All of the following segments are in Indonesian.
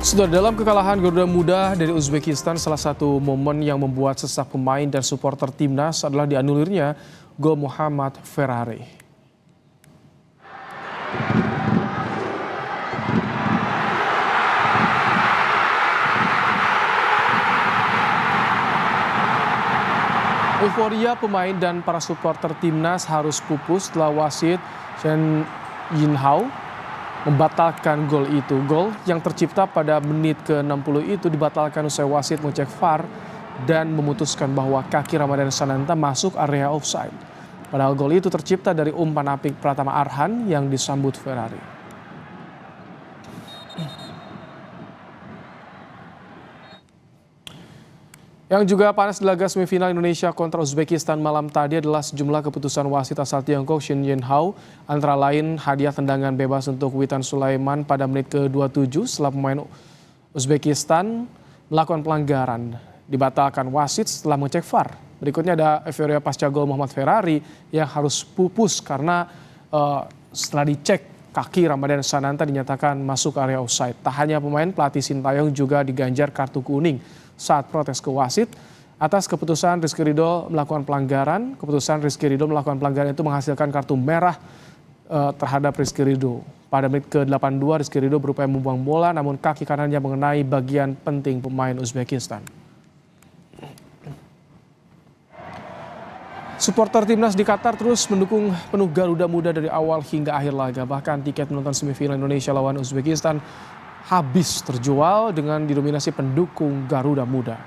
Sudah dalam kekalahan Garuda Muda dari Uzbekistan, salah satu momen yang membuat sesak pemain dan supporter timnas adalah dianulirnya gol Muhammad Ferrari. Euforia pemain dan para supporter timnas harus pupus setelah wasit Chen Yinhao membatalkan gol itu. Gol yang tercipta pada menit ke-60 itu dibatalkan usai wasit mengecek VAR dan memutuskan bahwa kaki Ramadan Sananta masuk area offside. Padahal gol itu tercipta dari umpan apik Pratama Arhan yang disambut Ferrari. Yang juga panas di laga semifinal Indonesia kontra Uzbekistan malam tadi adalah sejumlah keputusan wasit asal Tiongkok Chen Yinhao, antara lain hadiah tendangan bebas untuk Witan Sulaiman pada menit ke-27 setelah pemain Uzbekistan melakukan pelanggaran. Dibatalkan wasit setelah mengecek VAR. Berikutnya ada euforia pasca gol Muhammad Ferrari yang harus pupus karena setelah dicek kaki Ramadan Sananta dinyatakan masuk area offside. Tak hanya pemain, pelatih Sintayong juga diganjar kartu kuning saat protes ke wasit atas keputusan Rizky Ridho melakukan pelanggaran. Keputusan Rizky Ridho melakukan pelanggaran itu menghasilkan kartu merah terhadap Rizky Ridho. Pada menit ke-82 Rizky Ridho berupaya membuang bola namun kaki kanannya mengenai bagian penting pemain Uzbekistan. Supporter timnas di Qatar terus mendukung penuh Garuda Muda dari awal hingga akhir laga. Bahkan tiket menonton semifinal Indonesia lawan Uzbekistan habis terjual dengan didominasi pendukung Garuda Muda.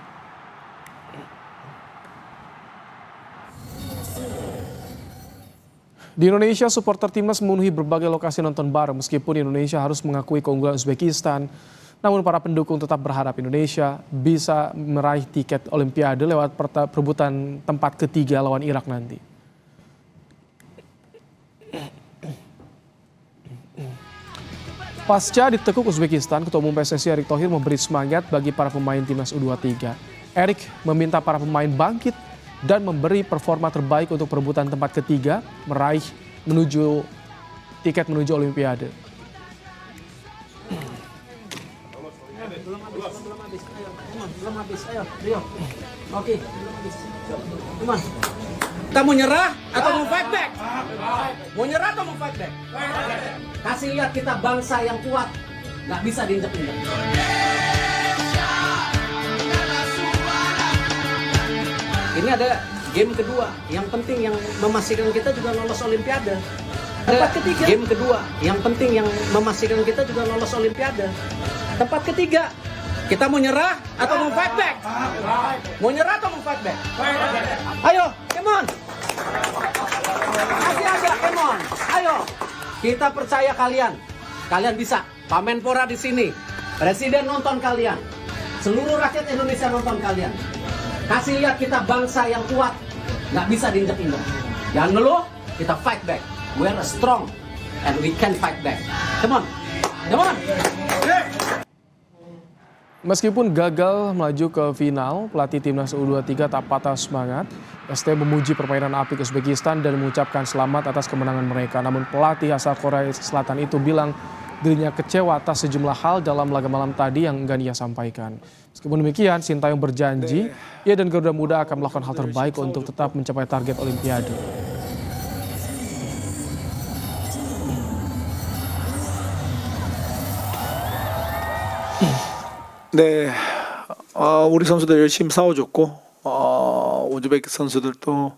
Di Indonesia, supporter timnas memenuhi berbagai lokasi nonton bareng meskipun Indonesia harus mengakui keunggulan Uzbekistan. Namun para pendukung tetap berharap Indonesia bisa meraih tiket Olimpiade lewat perebutan tempat ketiga lawan Irak nanti. Pasca ditekuk Uzbekistan, Ketua Umum PSSI Erick Thohir memberi semangat bagi para pemain timnas U23. Erick meminta para pemain bangkit dan memberi performa terbaik untuk perebutan tempat ketiga meraih tiket menuju Olimpiade. Belum habis, ayo, Rio. Oke, Cuman, kita mau nyerah atau mau fight back? Mau nyerah atau mau fight back? Kasih lihat kita bangsa yang kuat, nggak bisa diinjak-injak. Ini ada game kedua, yang penting yang memastikan kita juga lolos Olimpiade. Tempat ketiga. Game kedua, yang penting yang memastikan kita juga lolos Olimpiade. Tempat ketiga. Kita mau nyerah atau mau fight back? Mau nyerah atau mau fight back? Ayo, come on. Kasih aja, come on. Ayo. Kita percaya kalian. Kalian bisa. Pak Menpora di sini. Presiden nonton kalian. Seluruh rakyat Indonesia nonton kalian. Kasih lihat kita bangsa yang kuat. Nggak bisa diinjak-injak. Jangan ngeluh, kita fight back. We are strong and we can fight back. Come on. Come on. Meskipun gagal melaju ke final, pelatih timnas U23 tak patah semangat. ST memuji permainan apik Uzbekistan dan mengucapkan selamat atas kemenangan mereka. Namun pelatih asal Korea Selatan itu bilang dirinya kecewa atas sejumlah hal dalam laga malam tadi yang enggan ia sampaikan. Meskipun demikian, Sintayong berjanji ia dan Garuda Muda akan melakukan hal terbaik untuk tetap mencapai target Olimpiade. 네, 우리 선수들 열심히 싸워줬고, 우즈베키 선수들도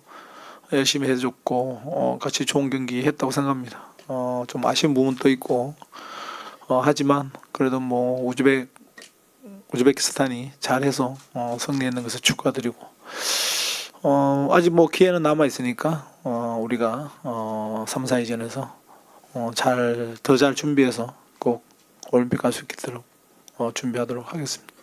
열심히 해줬고, 같이 좋은 경기 했다고 생각합니다. 좀 아쉬운 부분도 있고, 하지만 그래도 뭐 우즈베키스탄이 잘해서 승리했는 것을 축하드리고, 아직 뭐 기회는 남아 있으니까 우리가 3, 4위전에서 더 잘 준비해서 꼭 올림픽 갈 수 있도록 준비하도록 하겠습니다.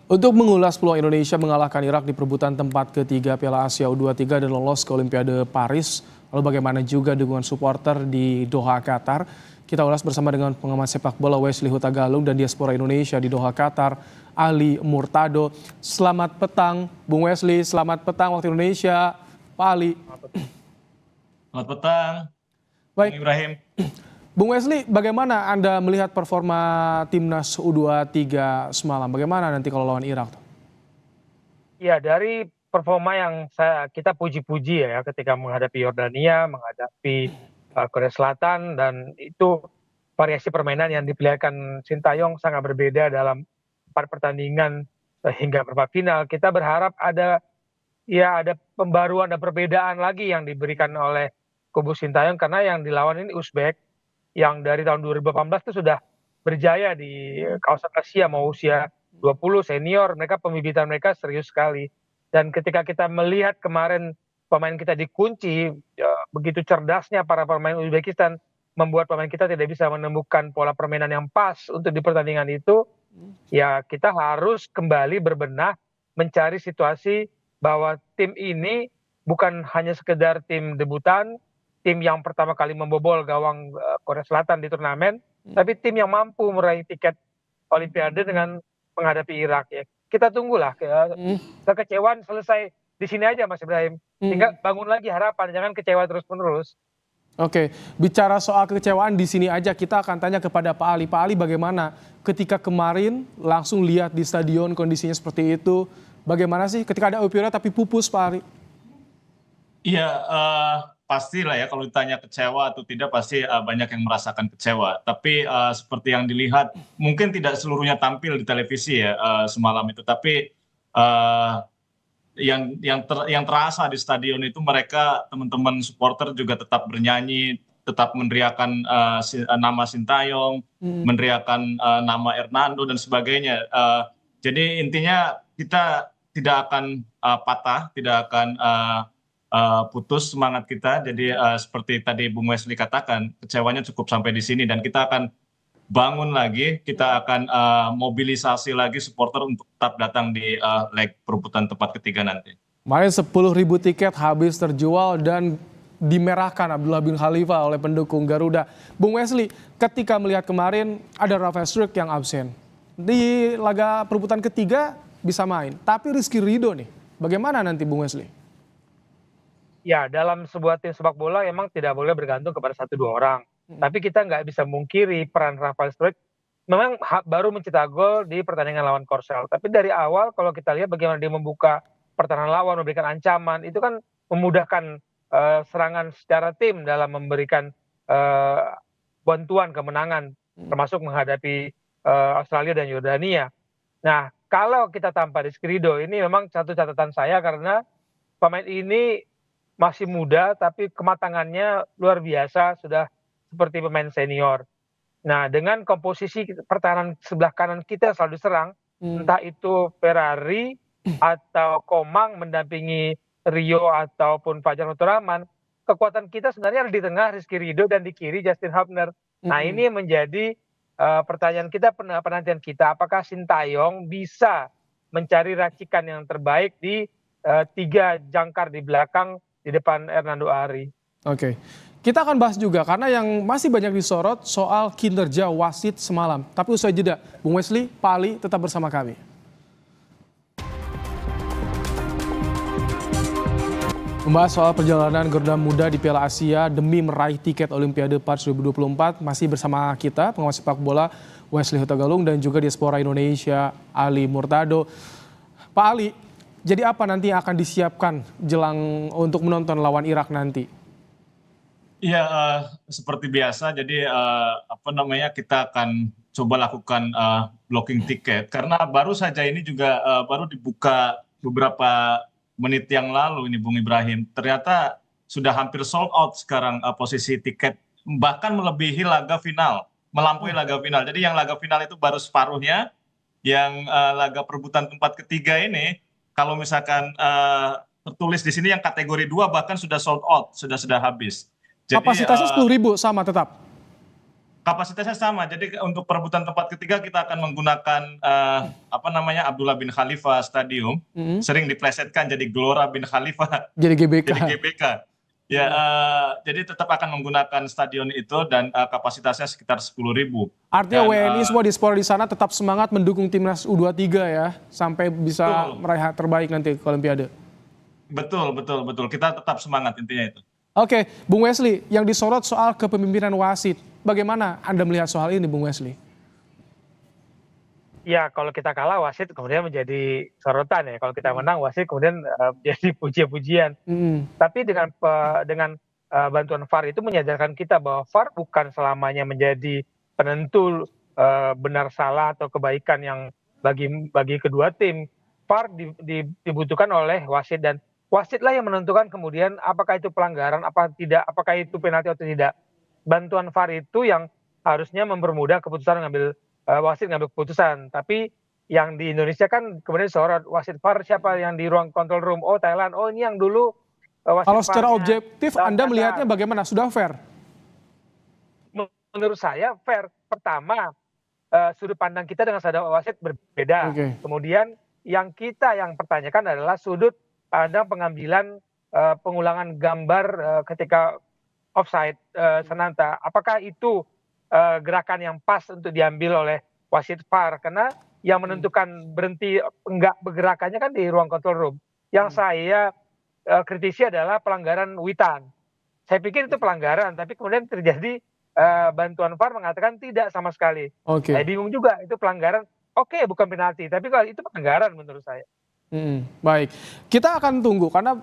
Untuk mengulas peluang Indonesia mengalahkan Irak di perebutan tempat ketiga Piala Asia U23 dan lolos ke Olimpiade Paris, lalu bagaimana juga dukungan supporter di Doha, Qatar, kita ulas bersama dengan pengamat sepak bola Wesley Huta Galung dan diaspora Indonesia di Doha, Qatar, Ali Murtado. Selamat petang, Bung Wesley. Selamat petang waktu Indonesia, Pak Ali. Selamat petang, Baik, Bung Ibrahim. Bung Wesley, bagaimana Anda melihat performa timnas U23 semalam? Bagaimana nanti kalau lawan Irak? Ya, dari performa yang kita puji-puji ya ketika menghadapi Yordania, menghadapi Korea Selatan, dan itu variasi permainan yang diperlihatkan Sintayong sangat berbeda dalam 4 pertandingan hingga perempat final. Kita berharap ada pembaruan dan perbedaan lagi yang diberikan oleh kubu Sintayong, karena yang dilawan ini Uzbek yang dari tahun 2018 itu sudah berjaya di kawasan Asia, mau usia 20 senior, pembibitan mereka serius sekali. Dan ketika kita melihat kemarin pemain kita dikunci, begitu cerdasnya para pemain Uzbekistan membuat pemain kita tidak bisa menemukan pola permainan yang pas untuk di pertandingan itu, ya kita harus kembali berbenah mencari situasi bahwa tim ini bukan hanya sekedar tim debutan, tim yang pertama kali membobol gawang Korea Selatan di turnamen, tapi tim yang mampu meraih tiket Olimpiade dengan menghadapi Irak ya. Kita tunggulah kekecewaan selesai di sini aja Mas Ibrahim. Sehingga bangun lagi harapan, jangan kecewa terus-menerus. Oke, bicara soal kekecewaan di sini aja, kita akan tanya kepada Pak Ali. Pak Ali, bagaimana ketika kemarin langsung lihat di stadion kondisinya seperti itu? Bagaimana sih ketika ada Euphoria tapi pupus, Pak Ali? Iya, pastilah ya kalau ditanya kecewa atau tidak pasti banyak yang merasakan kecewa. Tapi seperti yang dilihat, mungkin tidak seluruhnya tampil di televisi ya semalam itu. Tapi yang terasa di stadion itu mereka teman-teman supporter juga tetap bernyanyi, tetap meneriakan nama Sintayong, meneriakan nama Hernando dan sebagainya. Jadi intinya kita tidak akan patah, tidak akan putus semangat kita. Jadi seperti tadi Bung Wesley katakan, kecewanya cukup sampai di sini dan kita akan bangun lagi, kita akan mobilisasi lagi supporter untuk tetap datang di leg perebutan tempat ketiga nanti. Kemarin 10.000 tiket habis terjual dan dimerahkan Abdullah bin Khalifah oleh pendukung Garuda. Bung Wesley, ketika melihat kemarin ada Rafael Struijk yang absen. Di laga perebutan ketiga bisa main, tapi Rizky Ridho nih, bagaimana nanti Bung Wesley? Ya, dalam sebuah tim sepak bola emang tidak boleh bergantung kepada 1-2 orang. Tapi kita nggak bisa mungkiri peran Rafael Struijk memang baru mencetak gol di pertandingan lawan Korsel. Tapi dari awal kalau kita lihat bagaimana dia membuka pertahanan lawan, memberikan ancaman, itu kan memudahkan serangan secara tim dalam memberikan bantuan kemenangan, termasuk menghadapi Australia dan Yordania. Nah, kalau kita tanpa Rizky Ridho, ini memang satu catatan saya karena pemain ini masih muda tapi kematangannya luar biasa, sudah seperti pemain senior. Nah, dengan komposisi pertahanan sebelah kanan kita selalu diserang, entah itu Ferrari atau Komang mendampingi Rio ataupun Fajar Nurrahman, kekuatan kita sebenarnya ada di tengah Rizky Ridho dan di kiri Justin Hubner. Nah, ini menjadi pertanyaan kita, penantian kita, apakah Sintayong bisa mencari racikan yang terbaik di 3 jangkar di belakang di depan Hernando Ari. Oke, kita akan bahas juga karena yang masih banyak disorot soal kinerja wasit semalam. Tapi usai jeda, Bung Wesley, Pak Ali tetap bersama kami. Membahas soal perjalanan Garuda Muda di Piala Asia demi meraih tiket Olimpiade Paris 2024 masih bersama kita pengawas sepak bola Wesley Hutagalung dan juga diaspora Indonesia Ali Murtado. Pak Ali, jadi apa nanti yang akan disiapkan jelang untuk menonton lawan Irak nanti? Iya, seperti biasa. Jadi kita akan coba lakukan blocking tiket karena baru saja ini juga baru dibuka beberapa menit yang lalu ini Bung Ibrahim. Ternyata sudah hampir sold out sekarang posisi tiket, bahkan melebihi laga final, melampaui laga final. Jadi yang laga final itu baru separuhnya, yang laga perebutan tempat ketiga ini kalau misalkan tertulis di sini yang kategori 2 bahkan sudah sold out, sudah habis. Jadi, kapasitasnya 10.000 sama tetap? Kapasitasnya sama. Jadi untuk perebutan tempat ketiga kita akan menggunakan Abdullah bin Khalifah Stadium. Sering diplesetkan jadi Gelora bin Khalifah. Jadi GBK. Ya, jadi tetap akan menggunakan stadion itu dan kapasitasnya sekitar 10.000. Artinya WNI semua diaspora di sana tetap semangat mendukung timnas U23 ya, sampai bisa meraih terbaik nanti ke Olimpiade. Betul. Kita tetap semangat intinya itu. Oke, Bung Wesley, yang disorot soal kepemimpinan wasit. bagaimana Anda melihat soal ini, Bung Wesley? Ya, kalau kita kalah wasit kemudian menjadi sorotan ya. Kalau kita menang wasit kemudian menjadi pujian-pujian. Tapi dengan bantuan VAR itu menyadarkan kita bahwa VAR bukan selamanya menjadi penentu benar salah atau kebaikan yang bagi kedua tim. VAR dibutuhkan oleh wasit dan wasitlah yang menentukan kemudian apakah itu pelanggaran apa tidak, apakah itu penalti atau tidak. Bantuan VAR itu yang harusnya mempermudah keputusan wasit ngambil keputusan. Tapi yang di Indonesia kan kemudian sorot wasit VAR siapa yang di ruang control room, oh Thailand, oh ini yang dulu wasit Kalau secara VAR-nya objektif Anda melihatnya bagaimana? Sudah fair? menurut saya fair. Pertama, sudut pandang kita dengan sadar wasit berbeda. Oke. Kemudian yang pertanyakan adalah sudut pandang pengambilan pengulangan gambar ketika offside Sananta. Apakah itu gerakan yang pas untuk diambil oleh wasit VAR? Karena yang menentukan berhenti enggak bergerakannya kan di ruang control room. Yang saya kritisi adalah pelanggaran Witan. Saya pikir itu pelanggaran, tapi kemudian terjadi bantuan VAR mengatakan tidak sama sekali. Oke. Saya bingung juga itu pelanggaran. Oke, bukan penalti, tapi kalau itu pelanggaran menurut saya. Baik, kita akan tunggu karena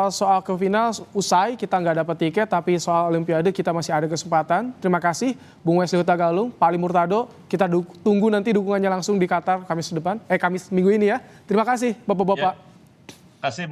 soal ke final usai kita nggak dapat tiket, tapi soal Olimpiade kita masih ada kesempatan. Terima kasih Bung Wesley Huta Galung, Pak Ali Murtado. Kita tunggu nanti dukungannya langsung di Qatar Kamis minggu ini ya. Terima kasih Bapak-bapak. Kasih.